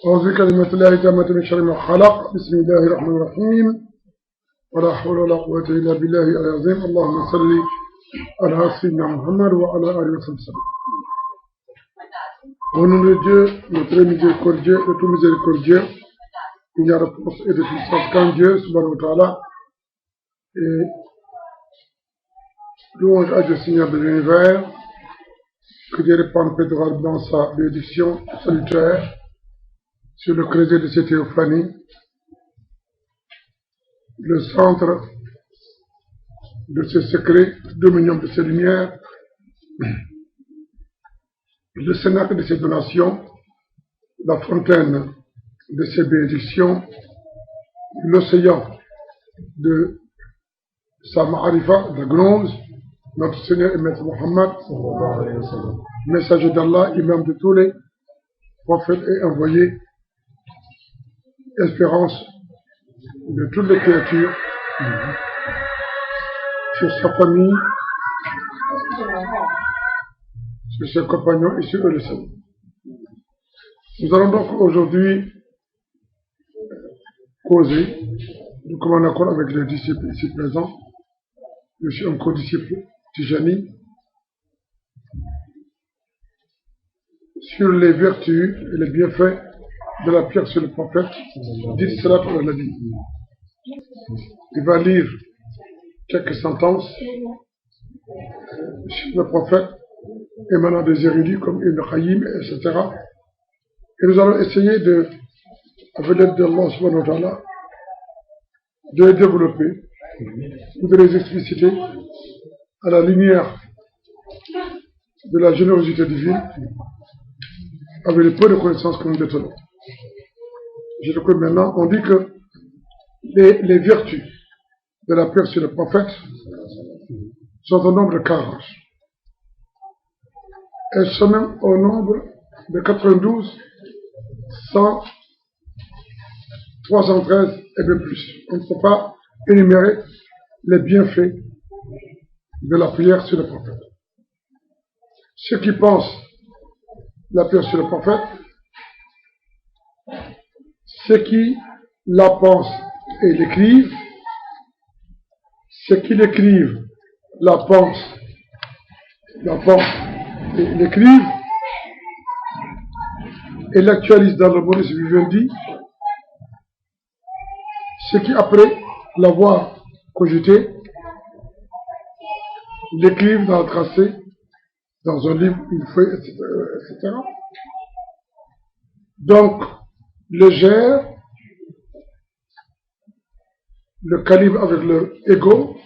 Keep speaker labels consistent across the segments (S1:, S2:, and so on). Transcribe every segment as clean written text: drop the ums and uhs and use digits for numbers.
S1: أعوذ بكلمات الله التامة من شر ما خلق. بسم الله الرحمن الرحيم. ولا حول ولا قوة إلا بالله العظيم. اللهم صل على سيدنا Muhammad وعلى آله وسلم. Au nom de Dieu, notre miséricordieux, le tout miséricordieux, il y a réponse et de puissance qu'en Dieu, subhanahu wa ta'ala, et louange à Dieu Seigneur de l'univers, que Dieu répande pétrole dans sa bénédiction salutaire sur le creuset de cette théophanie, le centre de ses secrets, dominion de ses lumières, le cénacle de ses donations, la fontaine de ses bénédictions, l'océan de sa ma'arifa, la gnose, notre Seigneur et Maître Mohammed, messager d'Allah, imam de tous les prophètes et envoyés, espérance de toutes les créatures, sur sa famille, sur ses compagnons et sur eux les seuls. Nous allons donc aujourd'hui causer, de commun accord avec les disciples ici présents. Je suis un co-disciple Tijani, sur les vertus et les bienfaits de la pierre sur le prophète, dit Salat al-Nabi. Il va lire quelques sentences sur le prophète, émanant des érudits comme Ibn Qayyim, etc. Et nous allons essayer de, avec l'aide d'Allah subhanahu wa ta'ala, de les développer ou de les expliciter à la lumière de la générosité divine avec le peu de connaissances que nous détenons. Je le connais maintenant, on dit que les vertus de la pierre sur le prophète sont au nombre de 40. Elles sont même au nombre de 92, 100, 313 et bien plus. On ne peut pas énumérer les bienfaits de la prière sur le prophète. Ceux qui pensent la prière sur le prophète, ceux qui la pensent et l'écrivent, ceux qui l'écrivent, la pensent et l'écrivent, et l'actualisent dans le bonus vivendi, ceux qui après l'avoir cogité, l'écrivent dans un tracé, dans un livre, une feuille, etc. Donc, le gère, le calibre avec le ego,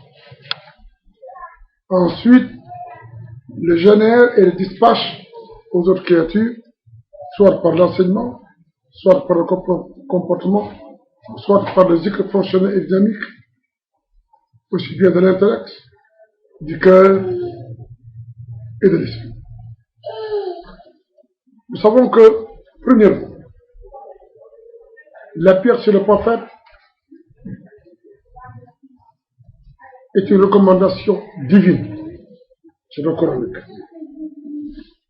S1: ensuite, le génère et le dispatche aux autres créatures, soit par l'enseignement, soit par le comportement, soit par le zikr fonctionnel et dynamique, aussi bien de l'intellect, du cœur et de l'esprit. Nous savons que, premièrement, la pierre sur le prophète est une recommandation divine. C'est le Coranique.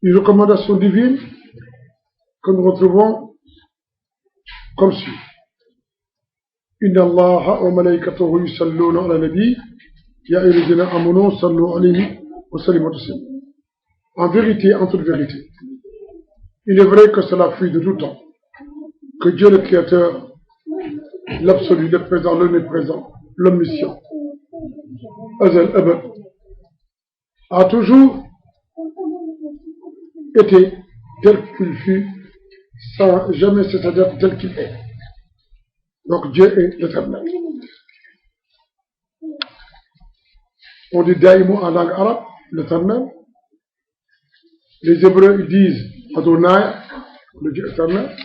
S1: Une recommandation divine que nous retrouvons comme suit. Inna Allaha wa malaikatahu yusalluna ala nabi ya ayyuhalladhina amanu sallu alayhi wa sallimu taslima. En vérité, en toute vérité, il est vrai que cela fuit de tout temps, que Dieu le Créateur, l'absolu, le présent, l'omniprésent, l'omniscient, Azal Abad, a toujours été tel qu'il fut, sans jamais cesser d'être tel qu'il est. Donc Dieu est l'éternel. On dit Daïmou en langue arabe, l'éternel. Les Hébreux ils disent Adonai, le Dieu éternel.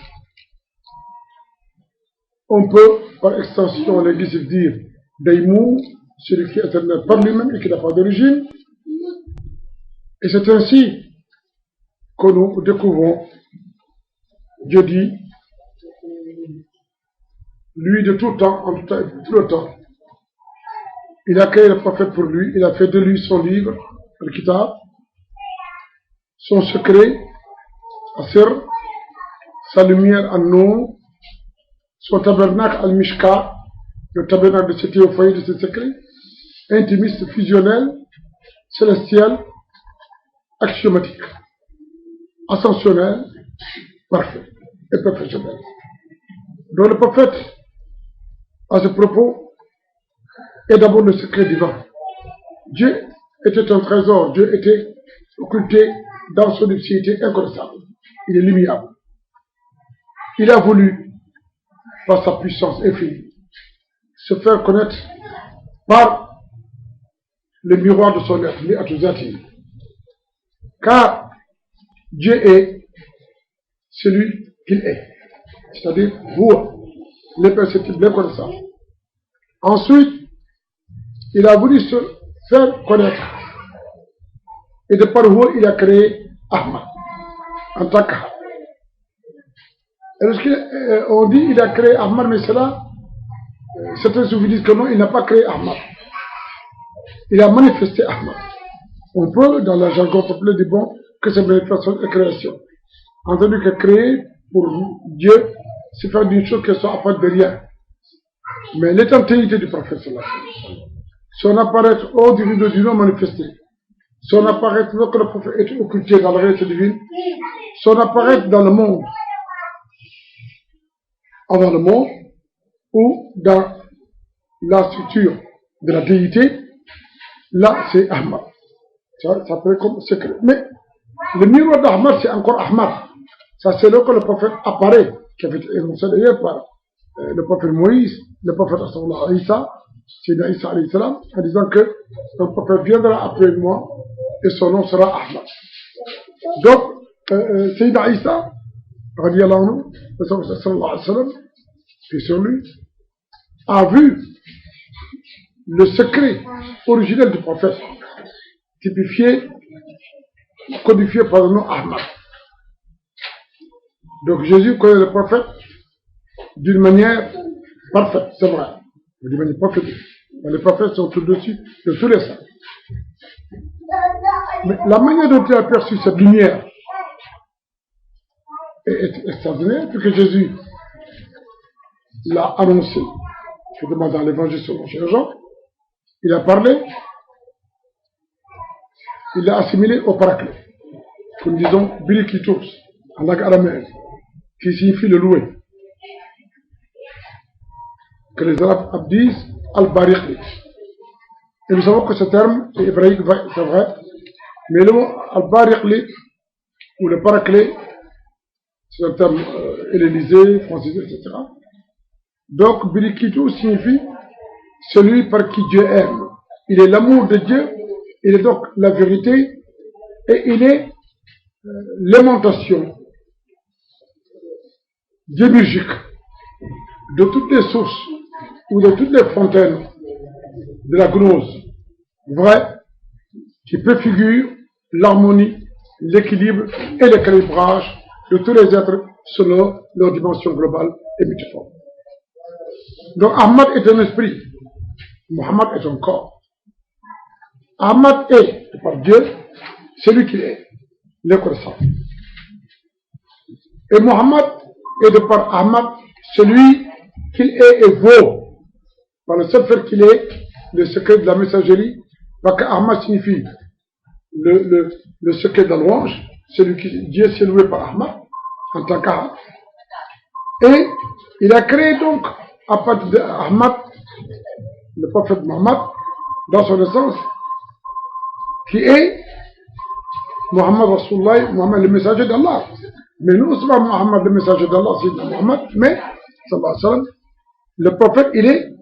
S1: On peut, par extension, l'Église dire Daïmou, celui qui est éternel par lui-même et qui n'a pas d'origine. Et c'est ainsi que nous découvrons, Dieu dit, lui de tout temps, en tout le temps, il a créé le prophète pour lui, il a fait de lui son livre, le Kitab, son secret, Asir, sa lumière en nous, son tabernacle al-Mishka, le tabernacle de ce théophanie, de ce secret, intimiste, fusionnel, célestiel, axiomatique, ascensionnel, parfait et perfectionnel. Donc le prophète, à ce propos, est d'abord le secret divin. Dieu était un trésor, Dieu était occulté dans son unicité inconnaissable. Il est luminable. Il a voulu, par sa puissance infinie, se faire connaître par le miroir de son être, l'Atuzati. Car Dieu est celui qu'il est. C'est-à-dire, vous, l'imperceptible, l'inconnaissable. Ensuite, il a voulu se faire connaître. Et de par où il a créé Ahmad, en tant qu'Ahmad. Et lorsqu'on dit qu'il a créé Ahmad, mais cela, certains souvent disent que non, il n'a pas créé Ahmad. Il a manifesté Ahmad. On peut, dans le jargon populaire, dire bon, que c'est manifestation et création. Entendu que créer, pour Dieu, c'est faire d'une chose qui soit à part de rien. Mais l'éternité du prophète, son apparaître hors du rideau du non manifesté, son apparaître lorsque le prophète est occulté dans la réalité divine, son apparaître dans le monde, avant le monde, ou dans la structure de la déité, là c'est Ahmad. Ça peut être comme secret. Mais le miroir d'Ahmad, c'est encore Ahmad. Ça, c'est là que le prophète apparaît, qui avait été énoncé d'ailleurs par le prophète Moïse, le prophète Isa, Sayyidina Isa alayhi salam, en disant que un prophète viendra après moi et son nom sera Ahmad. Donc, Sayyidina Isa, radiallahu anhu, sallallahu alayhi wa sallam, puis sur lui, a vu le secret originel du prophète, typifié, codifié par le nom Ahmad. Donc Jésus connaît le prophète d'une manière parfaite, c'est vrai, d'une manière prophétique. Les prophètes sont au-dessus de tous les saints. Mais la manière dont il a perçu cette lumière est extraordinaire, puisque Jésus l'a annoncé, je demande dans l'évangile selon Jean, il a parlé, il l'a assimilé au paraclet, que nous disons Biriklitos, en langue araméenne, qui signifie le louer. Que les Arabes disent Al-Bariqli. Et nous savons que ce terme est hébraïque, c'est vrai, mais le mot Al-Bariqli, ou le paraclet, c'est un terme hellénisé, francisé, etc. Donc, Biriklitos signifie celui par qui Dieu aime. Il est l'amour de Dieu, il est donc la vérité, et il est l'aimantation démiurgique de toutes les sources ou de toutes les fontaines de la gnose vraie qui préfigure l'harmonie, l'équilibre et le calibrage de tous les êtres selon leur dimension globale et multiforme. Donc Ahmad est un esprit, Muhammad est un corps. Ahmad est, par Dieu, celui qu'il est, le connaissant. Et Muhammad est de par Ahmad celui qu'il est et vaut, par le seul fait qu'il est le secret de la messagerie, parce que Ahmad signifie le secret de la louange, celui qui Dieu s'est loué par Ahmad, en tant qu'Ahmad. Et il a créé donc, à partir d'Ahmad, le prophète Muhammad, dans son essence, qui est Muhammad Rasulullah, Muhammad le messager d'Allah. Mais non seulement Muhammad le messager d'Allah, c'est Muhammad, mais, sallallahu alayhi wa sallam, le prophète, il est,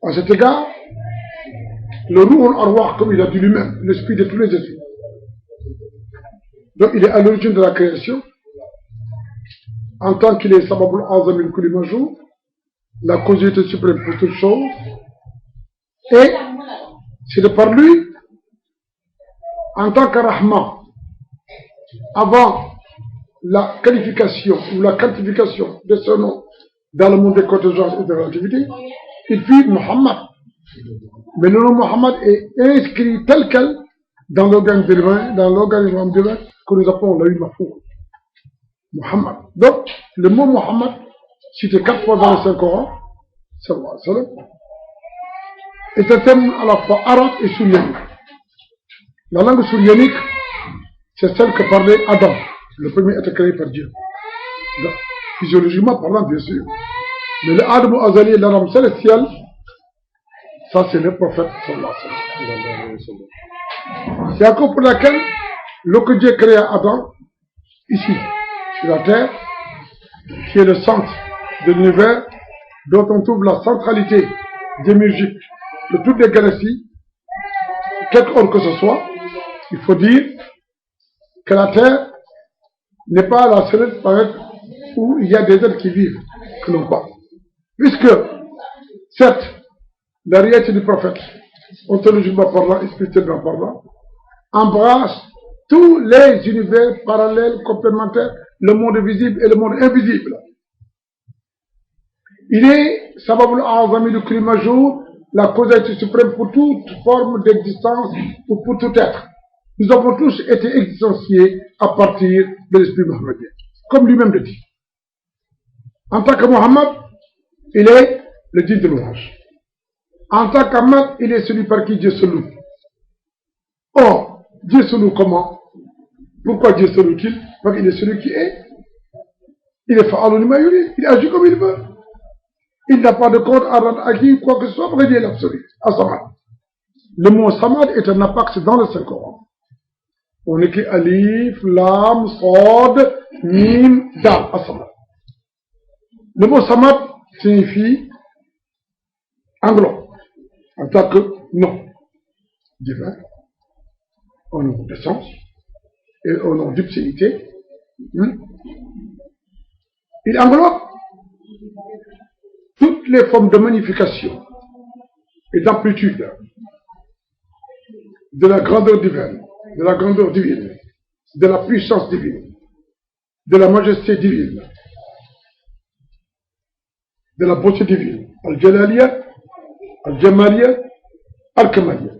S1: à cet égard, le Ruh al-Arwah, comme il a dit lui-même, l'esprit de tous les esprits. Donc il est à l'origine de la création, en tant qu'il est Sababul Azam il-Kulli Majou, la causalité suprême pour toutes choses, et c'est de par lui, en tant que Rahman, avant la qualification ou la quantification de ce nom dans le monde des contingences et de la relativité, il fut Muhammad. Mais le nom Muhammad est inscrit tel quel dans l'organisme divin que nous appelons la Mahfouz. Muhammad. Donc, le mot Muhammad, cité 4 fois dans le Saint-Coran, est un terme à la fois arabe et syrianique. La langue syrianique, c'est celle que parlait Adam. Le premier a été créé par Dieu. Donc, physiologiquement parlant, bien sûr. Mais le Adam Azali, l'Aram célestial, ça c'est le prophète. C'est encore pour laquelle, lorsque Dieu créa Adam, ici, sur la terre, qui est le centre de l'univers, dont on trouve la centralité démiurgique de toutes les galaxies, quelque ordre que ce soit, il faut dire que la terre n'est pas la seule planète où il y a des êtres qui vivent, que non pas. Puisque, certes, la réalité du prophète, ontologiquement parlant et spirituellement parlant, embrasse tous les univers parallèles, complémentaires, le monde visible et le monde invisible. Il est, Sababul A'azami du climat jour, la causalité suprême pour toute forme d'existence ou pour tout être. Nous avons tous été existenciés à partir de l'esprit mohammedien, comme lui-même le dit. En tant que Mohammed, il est le digne de louange. En tant qu'Ahmad, il est celui par qui Dieu se loue. Or, Dieu se loue comment? Pourquoi Dieu se loue-t-il? Parce qu'il est celui qui est. Il est fa'alun ma yurid. Il agit comme il veut. Il n'a pas de compte à rendre à qui quoi que ce soit pour aider l'absolu. À Samad. Le mot Samad est un apax dans le Saint-Coran. On écrit Alif, Lam, Sod, Mim, Dal, à Samad. Le mot Samad signifie englobe, en tant que nom divin, au nom d'essence et au nom d'ubséité. Il englobe toutes les formes de magnification et d'amplitude de la grandeur divine, de la grandeur divine, de la puissance divine, de la majesté divine, de la beauté divine, Al-Jalaliya, Al-Jamaliya, Al-Kamaliya,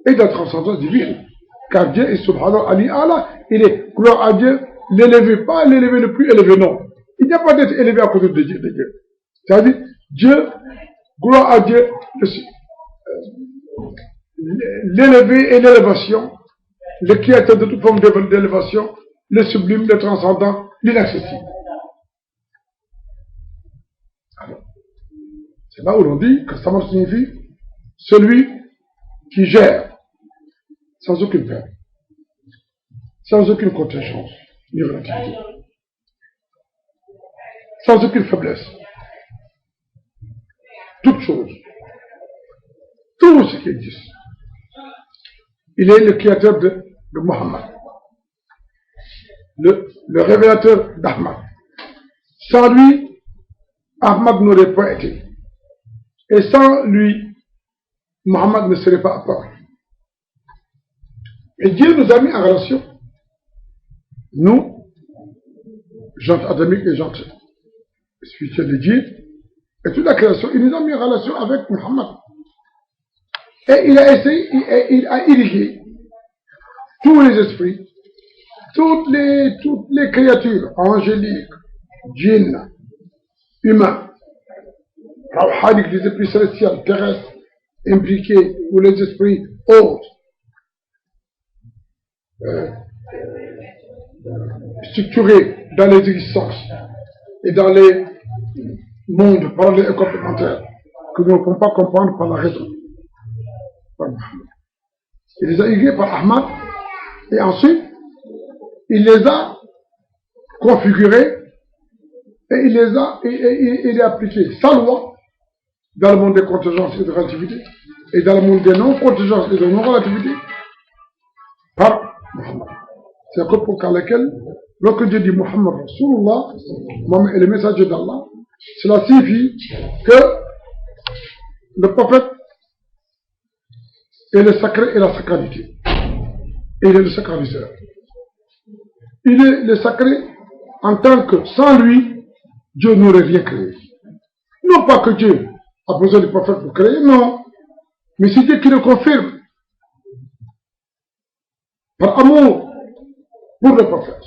S1: et de la transcendance divine. Car Dieu est subhanahu Ali Allah, il est, gloire à Dieu, l'élevé, pas l'élevé le plus élevé, non. Il n'y a pas d'être élevé à côté de Dieu. C'est-à-dire, Dieu, gloire à Dieu, l'élevé et l'élévation, le créateur de toute forme d'élévation, le sublime, le transcendant, l'inaccessible. C'est là où l'on dit que ça signifie celui qui gère sans aucune peine, sans aucune contingence, ni relativité, sans aucune faiblesse. Toute chose, tout ce qui existe. Il est le créateur de Mohammed, le révélateur d'Ahmad. Sans lui, Ahmad n'aurait pas été. Et sans lui, Mohammed ne serait pas apparu. Et Dieu nous a mis en relation, nous, gens adamiques et gens spirituels de Dieu, et toute la création, il nous a mis en relation avec Mohammed. Et il a essayé, il a irrigué tous les esprits, toutes les créatures angéliques, djinns, humains, rawhaniques, les esprits célestiels, terrestres, impliqués, ou les esprits autres, structurés dans les existences et dans les mondes parallèles et complémentaires que nous ne pouvons pas comprendre par la raison. Il les a irrigués par Ahmad et ensuite il les a configurés et il les a appliqués sa loi dans le monde des contingences et de relativité et dans le monde des non-contingences et de non-relativité par Muhammad. C'est pour lequel, lorsque Dieu dit Muhammad Rasulullah, Mohammed est le messager d'Allah, cela signifie que le prophète est le sacré et la sacralité. Et il est le sacraliseur. Il est le sacré en tant que sans lui, Dieu n'aurait rien créé. Non pas que Dieu a besoin du prophète pour créer, non. Mais c'est Dieu qui le confirme. Par amour pour le prophète.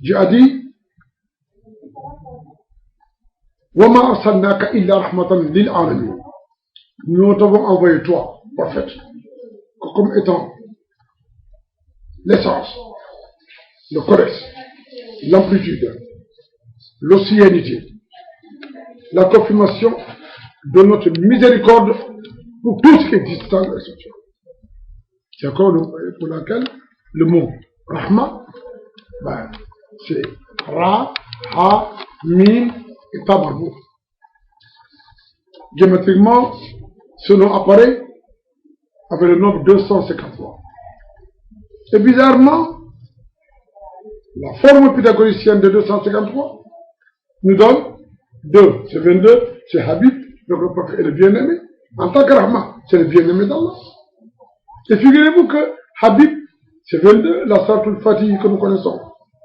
S1: Dieu a dit وَمَا أَرْسَلْنَاكَ إِلَّا رَحْمَةً لِلْعَالَمِينَ. Nous t'avons envoyé toi, prophète, comme étant l'essence, le codex, l'amplitude, l'océanité, la confirmation de notre miséricorde pour tout ce qui existe dans la structure. C'est encore pour laquelle le mot Rahma, c'est Ra, Ha, Mim et Tabarou. Géométriquement, ce nom apparaît avec le nombre 253. Et bizarrement, la forme pythagoricienne de 253 nous donne 2. C'est 22, c'est Habib, donc le prophète est le bien-aimé. En tant que Rahma, c'est le bien-aimé d'Allah. Et figurez-vous que Habib, c'est 22, la Salatul Fatih que nous connaissons.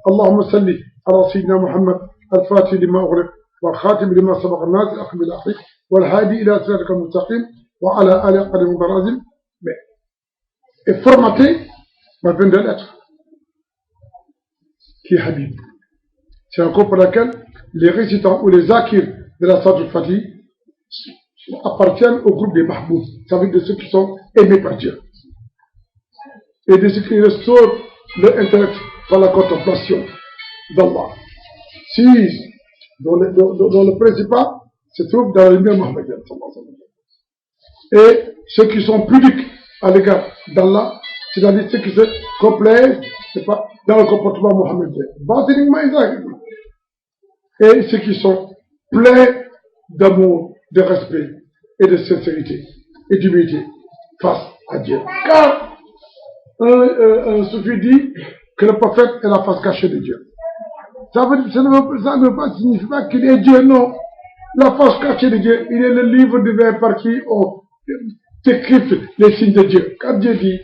S1: Allahumma salli ala Sayyidina Muhammad al-Fatih lima ughliq wa khatim lima sabaq an-nas al-aqim bil-aqiq wal hadi ila siratika al-mustaqim wa ala ali qadim barazim. Mais est formaté par 22 lettres qui est Habib. C'est encore pour laquelle les récitants ou les akirs de la Salatul Fatih appartiennent au groupe des Mahmoud, ça veut dire de ceux qui sont aimés par Dieu. Et de ceux qui restaurent leur intellect par la contemplation d'Allah. Si, dont le principal se trouve dans la lumière Mohammedienne. Et ceux qui sont pudiques à l'égard d'Allah, c'est-à-dire ceux qui se complaisent dans le comportement mohammedien. Batiniquement et zahirinnement. Et ceux qui sont pleins d'amour, de respect et de sincérité et d'humilité face à Dieu. Car un soufi dit que le prophète est la face cachée de Dieu. Ça ne veut pas signifier pas qu'il est Dieu, non. La face cachée de Dieu, il est le livre divin par qui on décrypte les signes de Dieu. Quand Dieu dit,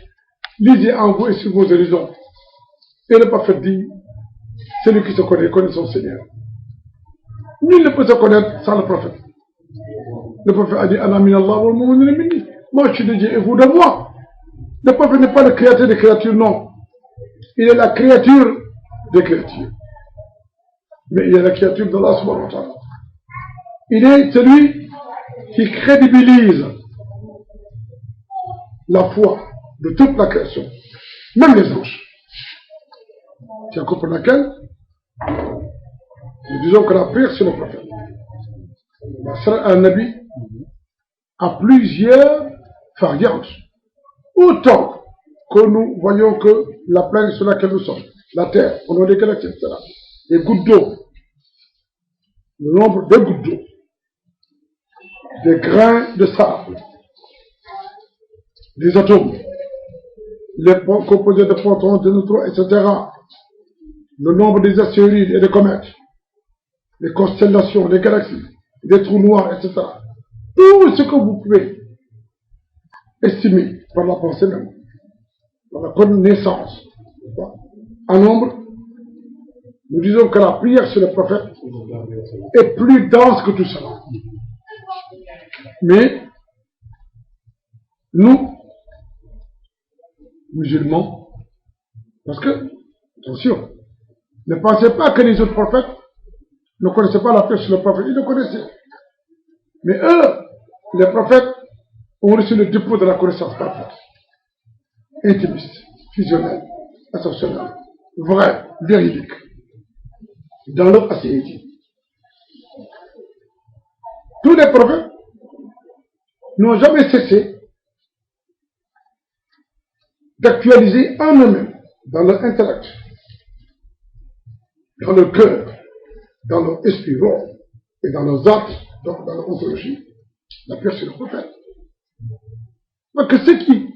S1: lisez en vous et sur vos horizons. Et le prophète dit, celui qui se connaît son Seigneur. Nul ne peut se connaître sans le prophète. Le prophète a dit, Allah min Allah wal mu'minuna minni. Moi je suis de Dieu et vous de moi. Le prophète n'est pas le créateur des créatures, non. Il est la créature des créatures. Mais il est la créature d'Allah subhanahu wa ta'ala. Il est celui qui crédibilise la foi de toute la création, même les anges. C'est encore pour laquelle nous disons que la prière sur le prophète, un nabi, a plusieurs variantes. Autant que nous voyons que la planète sur laquelle nous sommes, la Terre, au nom des galaxies, etc., les gouttes d'eau, le nombre de gouttes d'eau, des grains de sable, des atomes, les composés de protons, de neutrons, etc., le nombre des astéroïdes et des comètes, les constellations, les galaxies, les trous noirs, etc. Tout ce que vous pouvez estimer par la pensée même, par la connaissance, en nombre, nous disons que la prière sur le prophète est plus dense que tout cela. Mais nous, musulmans, parce que, attention, ne pensez pas que les autres prophètes ne connaissaient pas la prière sur le prophète, ils le connaissaient. Mais eux, les prophètes, ont reçu le dépôt de la connaissance parfaite, intimiste, fusionnelle, ascensionnelle, vraie, véridique, dans leur assiété. Tous les prophètes n'ont jamais cessé d'actualiser en eux-mêmes, dans leur intellect, dans leur cœur, dans leur esprit rond et dans leurs actes, donc dans leur ontologie, la prière sur le prophète. Donc c'est qui?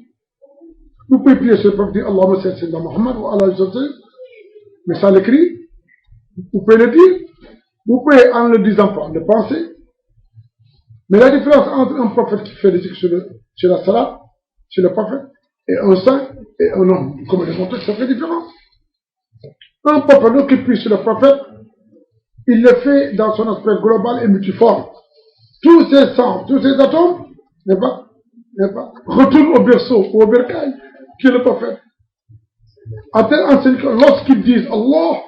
S1: Vous pouvez prier sur le prophète, Allahumma salli ala Muhammad wa ala sallam, mais sans l'écrit, vous pouvez le dire, vous pouvez en le disant pas, le penser. Mais la différence entre un prophète qui fait des zikr sur la salat, sur le prophète, et un saint et un homme, comme les contextes, c'est très différent. Un prophète qui prie sur le prophète, il le fait dans son aspect global et multiforme. Tous ces sangs, tous ces atomes, n'est pas, retournent au berceau ou au bercail, qui est le prophète. à telle enseigne que lorsqu'ils disent Allah,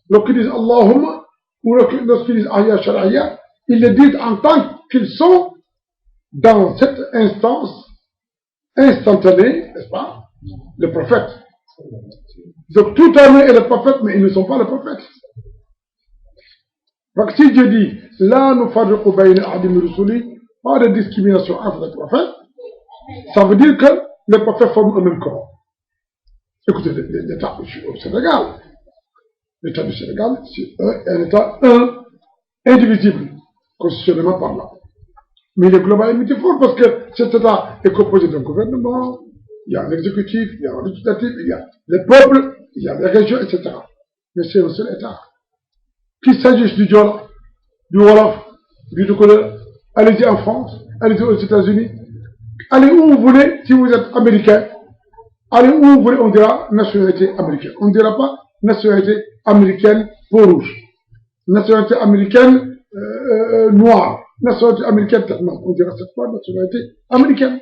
S1: lorsqu'ils disent Allahumma, ou lorsqu'ils disent Aya Shara'ya, ils le disent en tant qu'ils sont dans cette instance instantanée, n'est-ce pas, le prophète. Donc tout homme est le prophète, mais ils ne sont pas le prophète. Donc si Dieu dit, là nous faisons pas de discrimination entre les prophètes, ça veut dire que les prophètes forment un même corps. Écoutez, l'État au Sénégal, l'État du Sénégal, c'est un État indivisible, constitutionnellement parlant. Mais il est global et multiforme parce que cet État est composé d'un gouvernement, il y a un exécutif, il y a un législatif, il y a les peuples, il y a les régions, etc. Mais c'est un seul État. Qu'il s'agisse du Diola, du Wolof, du Doukouleur, allez-y en France, allez-y aux États-Unis, allez où vous voulez, si vous êtes américain, allez où vous voulez, on dira nationalité américaine. On ne dira pas nationalité américaine peau rouge, nationalité américaine noire, nationalité américaine, non, on dira cette fois nationalité américaine.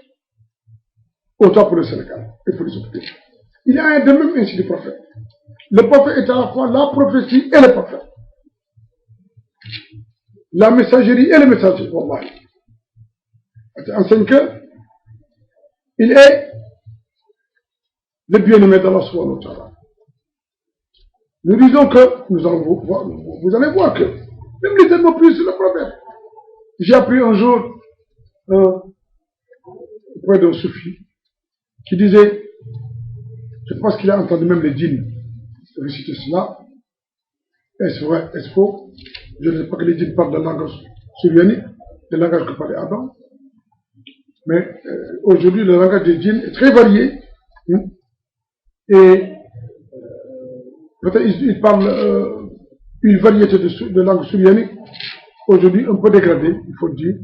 S1: Autant pour le Sénégal et pour les autres pays. Il y a un de même ainsi du prophète. Le prophète est à la fois la prophétie et le prophète. La messagerie et le messager, wallahi. Enseigne que il est le bien-aimé d'Allah subhanahu wa ta'ala. Nous disons que, vous allez voir que, même les ennemis plus sur le prophète. J'ai appris un jour, auprès d'un soufi, qui disait, je pense qu'il a entendu même les djinns réciter cela. Est-ce vrai, est-ce faux? Je ne sais pas que les djinns parlent de langage syrianique, le langage que parlait Adam. Mais aujourd'hui, le langage des djinns est très varié. Et peut-être ils parlent une variété de langue syrianique, aujourd'hui un peu dégradée, il faut le dire.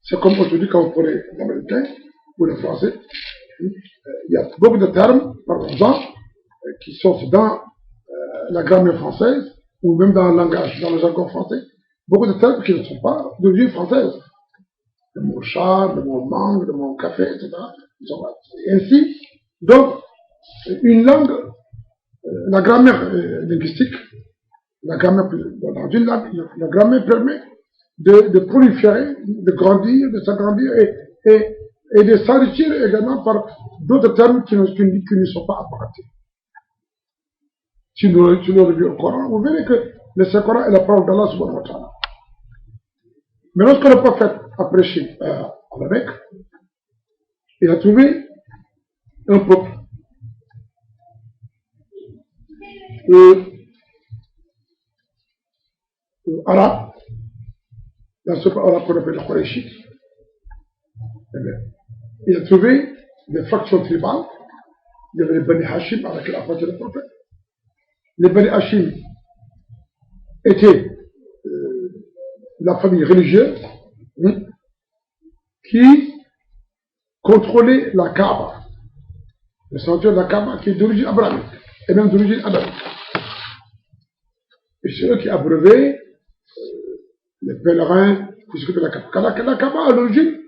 S1: C'est comme aujourd'hui quand vous prenez l'américain ou le français. Il y a beaucoup de termes, par exemple, qui sont dans la grammaire française, ou même dans le langage, dans le jargon français, beaucoup de termes qui ne sont pas d'origine française. Le mot char, le mot mangue, le mot café, etc. Et ainsi, donc, une langue, la grammaire linguistique, la grammaire, dans une langue, la grammaire permet de proliférer, de grandir, de s'agrandir et de s'enrichir également par d'autres termes qui ne sont pas apparentés. Si nous revions au Coran, vous verrez que le Saint-Coran est la parole d'Allah subhanahu wa ta'ala. Mais lorsque le prophète a prêché à la Mecque, il a trouvé un peuple arabe, dans ce peuple arabe qu'on appelle le Qurayshite. Il a trouvé des factions tribales. Il y avait les Bani Hashim avec la partie du prophète. Les Bani Hashim étaient la famille religieuse qui contrôlait la Kaaba, le sanctuaire de la Kaaba qui est d'origine abrahamique et même d'origine adamique. Et c'est eux qui abreuvaient les pèlerins qui s'occupaient de la Kaaba. La Kaaba à l'origine,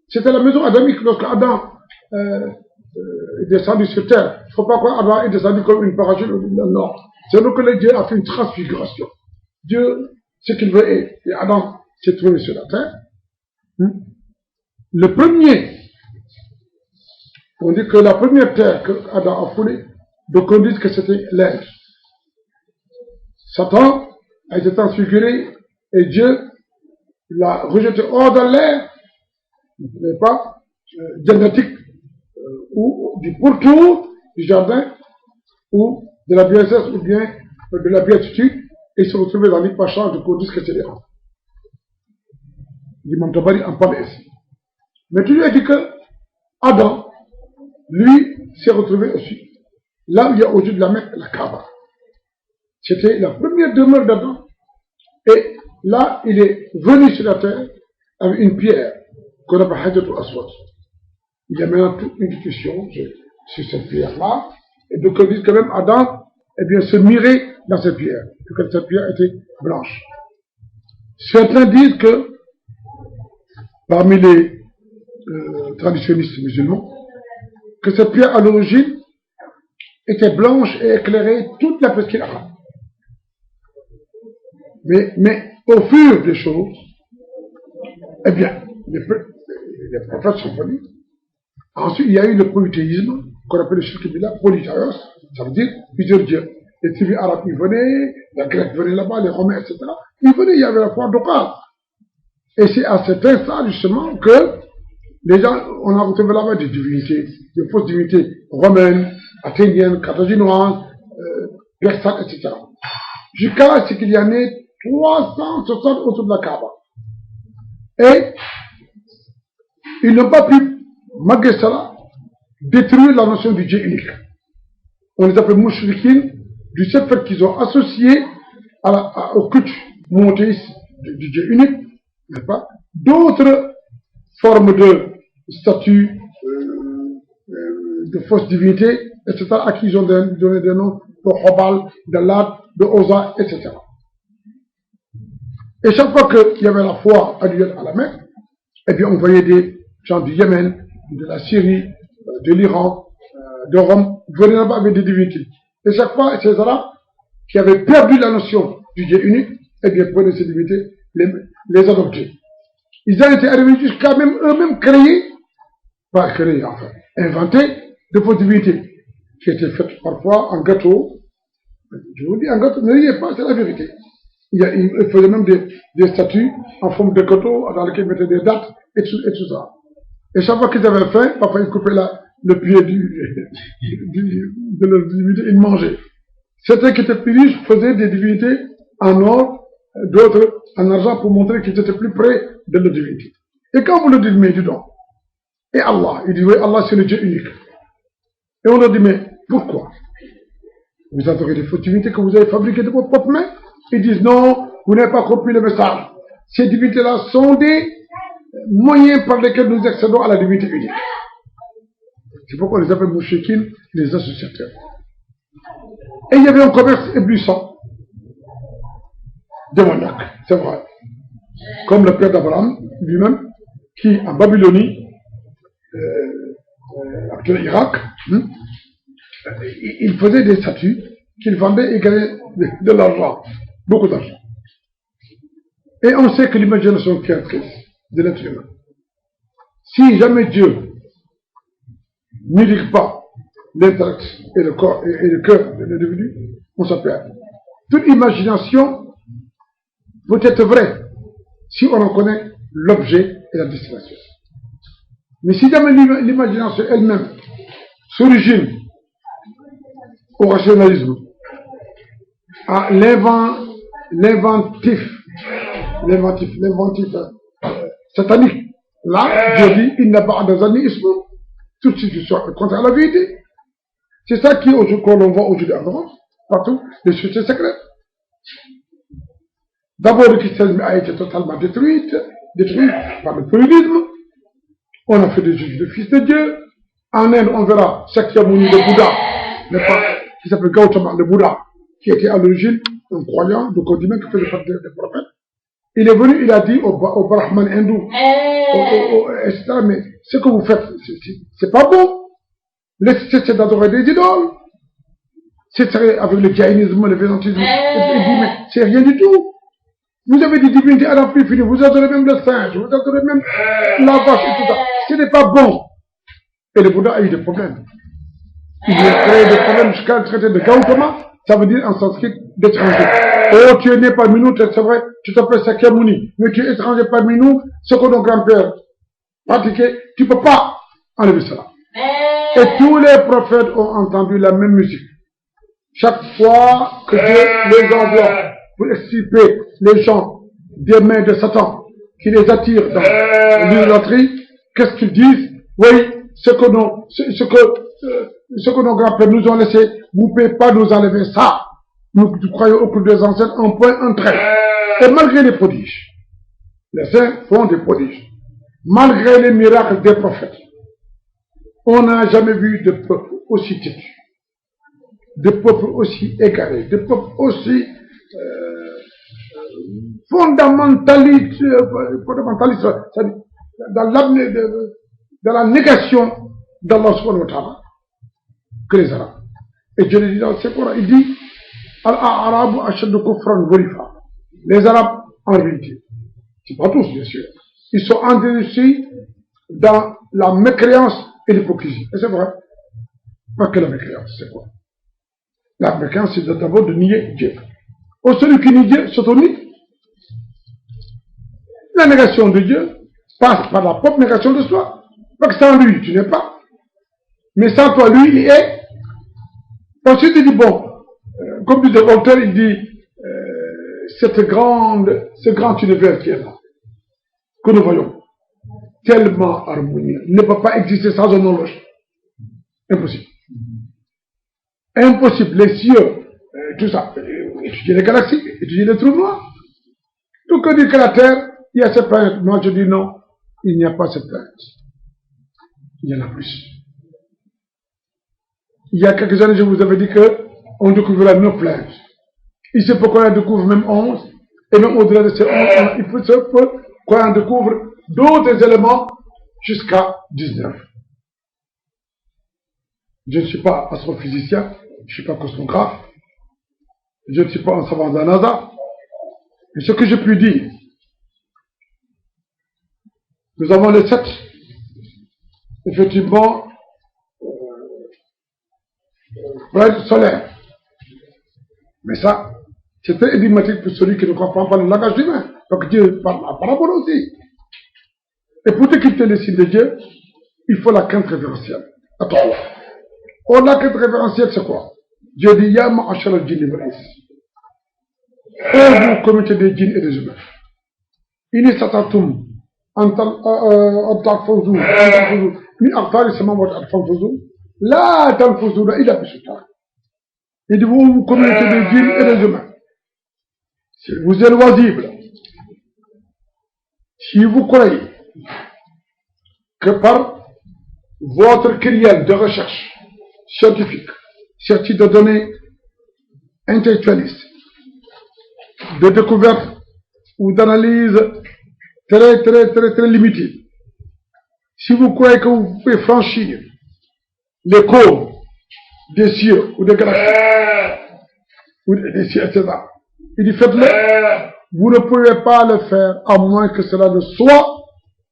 S1: c'était la maison adamique lorsque Adam est descendu sur terre. Il ne faut pas croire Adam est descendu comme une parachute au nord. C'est donc que Dieu a fait une transfiguration. Dieu, ce qu'il veut est, et Adam s'est trouvé sur la terre. Le premier, on dit que la première terre que Adam a foulée, donc on dit que c'était l'air. Satan a été transfiguré et Dieu l'a rejeté hors de l'air, n'est pas, génétique, ou du pourtour du jardin, ou de la bienséance, ou bien de la béatitude, et se retrouver dans l'Ipachan de qu'on dise que c'est les rangs. L'imam Tabari en parle ici. Mais tu lui as dit que Adam, lui, s'est retrouvé aussi. Là où il y a aujourd'hui de la Mecque, la Kaaba. C'était la première demeure d'Adam. Et là, il est venu sur la terre avec une pierre qu'on appelle Hajjatul Aswad. Il y a maintenant toute une discussion sur cette pierre-là. Et donc, on dit que même Adam, eh bien, se mirait dans cette pierre. Que cette pierre était blanche. Certains disent que, parmi les traditionnistes musulmans, que cette pierre, à l'origine, était blanche et éclairait toute la presqu'île arabe. Mais au fur des choses, eh bien, les prophètes sont venus. Ensuite, il y a eu le polythéisme, qu'on appelle le shirk billah, polythéos, ça veut dire plusieurs dieux. Les tribus arabes, ils venaient, les Grecs venaient là-bas, les Romains, etc. Ils venaient, il y avait la foi d'Okar. Et c'est à cet instant, justement, que les gens, on a retrouvé là-bas des divinités, des fausses divinités romaines, athéniennes, carthaginoises, persanes, etc. Jusqu'à ce qu'il y en ait 360 autour de la Kaaba. Et ils n'ont pas pu, malgré cela, détruire la notion du Dieu unique. On les appelle mouchriquines, du seul fait qu'ils ont associé au culte monothéiste du Dieu unique, n'est-ce pas, d'autres formes de statues, de fausses divinités, etc., à qui ils ont donné des noms de Hobal, de Lat, de Oza, etc. Et chaque fois qu'il y avait la foi annuelle à la Mecque, eh bien, on voyait des gens du Yémen, de la Syrie, de l'Iran, de Rome, venaient là-bas avec des divinités. Et chaque fois, ces Arabes qui avaient perdu la notion du Dieu unique, eh bien, prenaient ces divinités, les adopter. Ils en étaient arrivés jusqu'à même eux-mêmes créer, pas créer, enfin, inventer de fausses divinités, qui étaient faites parfois en gâteau. Je vous dis, en gâteau, ne riez pas, c'est la vérité. Ils faisaient même des statues en forme de gâteau dans lesquelles ils mettaient des dates et tout ça. Et chaque fois qu'ils avaient faim, parfois ils coupaient le pied de leur divinité, ils mangeaient. Certains qui étaient plus riches faisaient des divinités en or, d'autres en argent pour montrer qu'ils étaient plus près de leur divinité. Et quand vous leur dites, mais dis donc, et Allah, il dit, oui, Allah c'est le Dieu unique. Et on leur dit, mais pourquoi? Vous adorez des fausses divinités que vous avez fabriquées de votre propre main? Ils disent, non, vous n'avez pas compris le message. Ces divinités-là sont des moyens par lesquels nous accédons à la divinité unique. C'est pourquoi on les appelle mouchekines, les associateurs. Et il y avait un commerce éblouissant. Démoniaque, c'est vrai. Comme le père d'Abraham lui-même, qui en Babylonie, actuel Irak, il faisait des statues qu'il vendait et gagnait de l'argent, beaucoup d'argent. Et on sait que l'imagination créatrice de l'être humain, si jamais Dieu n'irrigue pas l'intellect et le corps et le cœur de l'individu, on s'en perd. Toute imagination peut être vraie si on en connaît l'objet et la destination. Mais si jamais l'imagination elle-même s'origine au rationalisme, à l'inventif satanique, là, Dieu dit, il n'a pas d'azaniisme, tout de suite, contre la vérité. C'est ça qu'on voit aujourd'hui en Europe, partout, les sociétés secrètes. D'abord, le christianisme a été totalement détruit par le pluralisme. On a fait des juges de fils de Dieu. En Inde, on verra Shakyamuni, le Bouddha, qui s'appelle Gautama, le Bouddha, qui était à l'origine un croyant de Kodima qui faisait partie des prophètes. Il est venu, il a dit au Brahman hindou, etc. Mais ce que vous faites, c'est pas bon. C'est d'adorer des idoles. C'est avec le jaïnisme, le védantisme. Il dit, mais c'est rien du tout. Vous avez des divinités à la plus finie. Vous adorez même le singe, vous adorez même la vache et tout ça. Ce n'est pas bon. Et le Bouddha a eu des problèmes. Il a créé des problèmes jusqu'à le traité de Gautama. Ça veut dire en sanskrit d'étranger. Oh, tu es né parmi nous, c'est vrai, tu t'appelles Sakyamuni, mais tu es étranger parmi nous, ce que nos grands-pères pratiquaient, tu ne peux pas enlever cela. Et tous les prophètes ont entendu la même musique. Chaque fois que Dieu les envoie pour extirper les gens des mains de Satan, qui les attire dans l'idolâtrie, qu'est-ce qu'ils disent? Oui, ce que nos grands-pères nous ont laissé, vous ne pouvez pas nous enlever ça. Nous croyons au cours des ancêtres, un point, un trait. Et malgré les prodiges, les saints font des prodiges. Malgré les miracles des prophètes, on n'a jamais vu de peuple aussi têtu, de peuple aussi égaré, de peuple aussi fondamentaliste, dans la négation d'Allah subhanahu wa ta'ala, que les Arabes. Et Dieu le dit dans le Coran, il dit Al-A'rabu ashaddu kufran warifa. Les Arabes, en réalité, c'est pas tous bien sûr, ils sont endurcis dans la mécréance et l'hypocrisie. Et c'est vrai. Pas que la mécréance, c'est quoi? La mécréance, c'est d'abord de nier Dieu. Or, celui qui nie Dieu s'auto-nie. La négation de Dieu passe par la propre négation de soi. Parce que sans lui, tu n'es pas. Mais sans toi, lui, il est. Ensuite, il dit, bon, comme dit l'auteur, il dit, ce grand univers qui est là, que nous voyons, tellement harmonieux, ne peut pas exister sans un horloge. Impossible. Impossible. Les cieux, tout ça, étudier les galaxies, étudier les trous noirs. Tout que dit que la Terre, il y a cette planète. Moi, je dis non, il n'y a pas cette planète. Il y en a plus. Il y a quelques années, je vous avais dit qu'on découvrait 9 planètes. Il se peut qu'on en découvre même 11, et même au-delà de ces 11, il se peut qu'on en découvre d'autres éléments jusqu'à 19. Je ne suis pas astrophysicien, je ne suis pas cosmographe, je ne suis pas un savant de la NASA, mais ce que je puis dire, nous avons les 7, effectivement, planètes solaires. Mais ça, c'est très énigmatique pour celui qui ne comprend pas le langage humain, parce que Dieu parle à parabole aussi. Et pour décrypter les signes de Dieu, il faut la quinte révérentielle. Attends. Or, la quinte révérentielle, c'est quoi? Dieu dit, Ya ma'ashar al-jinn wal ins. Et vous, communauté des djinns et des humains. Ini satatum antalfuzu min aqtari samawati antalfuzu la tanfuzuna illa bisultan. Il dit, vous, communauté des djinns et des humains, si vous êtes loisible, si vous croyez que par votre crielle de recherche scientifique, sorti de données intellectualistes, de découvertes ou d'analyses très limitées, si vous croyez que vous pouvez franchir les cônes des cieux ou des galaxies, ou des cieux, etc., il dit faites-le, vous ne pouvez pas le faire à moins que cela ne soit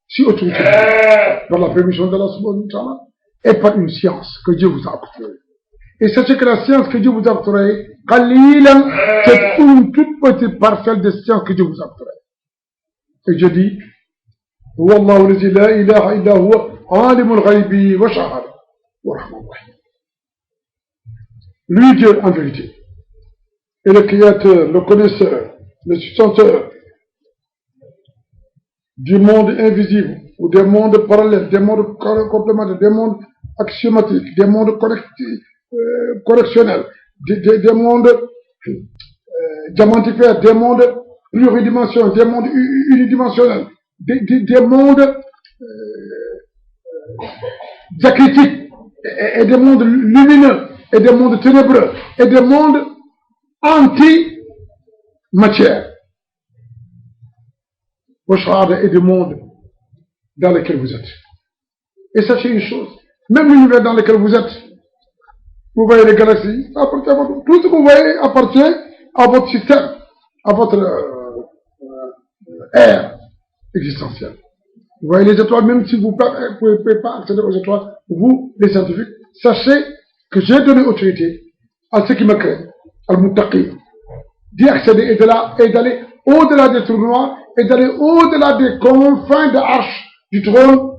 S1: si autorité dans la permission de la subhanahu wa ta'ala et par une science que Dieu vous a octroyée. Et sachez que la science que Dieu vous a octroyée, c'est une toute petite parcelle de science que Dieu vous a octroyée. Et Dieu dit, Wallahu lazi la ilaha illa huwa alimul ghaibi wa shahada wa rahman rahim. Lui, Dieu, en vérité, est le créateur, le connaisseur, le sustenteur du monde invisible, ou des mondes parallèles, des mondes complémentaires, des mondes axiomatiques, des mondes correctionnels, des mondes diamantifères, des mondes pluridimensionnels, des mondes unidimensionnels, des mondes diacritiques, et des mondes lumineux, et des mondes ténébreux, et des mondes anti-matière. Et des mondes dans lesquels vous êtes. Et sachez une chose, même l'univers dans lequel vous êtes, vous voyez les galaxies, appartient à votre, tout ce que vous voyez appartient à votre système, à votre ère existentielle. Vous voyez les étoiles, même si vous ne pouvez pas accéder aux étoiles, vous, les scientifiques, sachez que j'ai donné autorité à ceux qui me craignent, al-muttaqi, d'y accéder et d'aller au-delà des trous noirs et d'aller au-delà des confins de Arsh, du trône,